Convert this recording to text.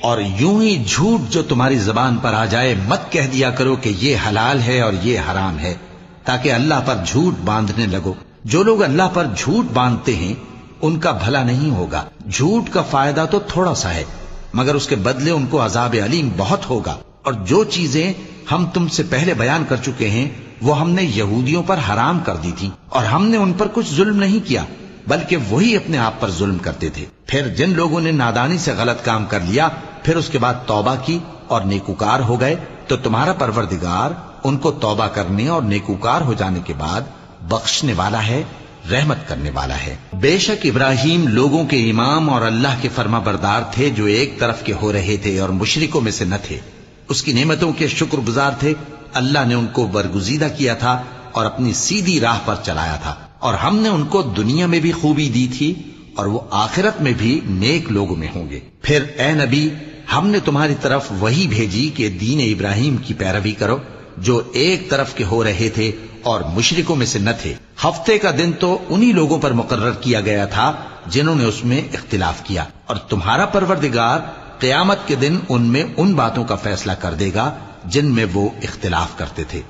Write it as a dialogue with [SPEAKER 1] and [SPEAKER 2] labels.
[SPEAKER 1] اور یوں ہی جھوٹ جو تمہاری زبان پر آ جائے مت کہہ دیا کرو کہ یہ حلال ہے اور یہ حرام ہے، تاکہ اللہ پر جھوٹ باندھنے لگو۔ جو لوگ اللہ پر جھوٹ باندھتے ہیں ان کا بھلا نہیں ہوگا۔ جھوٹ کا فائدہ تو تھوڑا سا ہے، مگر اس کے بدلے ان کو عذاب علیم بہت ہوگا۔ اور جو چیزیں ہم تم سے پہلے بیان کر چکے ہیں وہ ہم نے یہودیوں پر حرام کر دی تھی، اور ہم نے ان پر کچھ ظلم نہیں کیا بلکہ وہی اپنے آپ پر ظلم کرتے تھے۔ پھر جن لوگوں نے نادانی سے غلط کام کر لیا پھر اس کے بعد توبہ کی اور نیکوکار ہو گئے تو تمہارا پروردگار ان کو توبہ کرنے اور نیکوکار ہو جانے کے بعد بخشنے والا ہے، رحمت کرنے والا ہے۔ بے شک ابراہیم لوگوں کے امام اور اللہ کے فرما بردار تھے جو ایک طرف کے ہو رہے تھے اور مشرکوں میں سے نہ تھے۔ اس کی نعمتوں کے شکر گزار تھے۔ اللہ نے ان کو برگزیدہ کیا تھا اور اپنی سیدھی راہ پر چلایا تھا، اور ہم نے ان کو دنیا میں بھی خوبی دی تھی اور وہ آخرت میں بھی نیک لوگوں میں ہوں گے۔ پھر اے نبی ہم نے تمہاری طرف وہی بھیجی کہ دین ابراہیم کی پیروی کرو جو ایک طرف کے ہو رہے تھے اور مشرکوں میں سے نہ تھے۔ ہفتے کا دن تو انہی لوگوں پر مقرر کیا گیا تھا جنہوں نے اس میں اختلاف کیا، اور تمہارا پروردگار قیامت کے دن ان میں ان باتوں کا فیصلہ کر دے گا جن میں وہ اختلاف کرتے تھے۔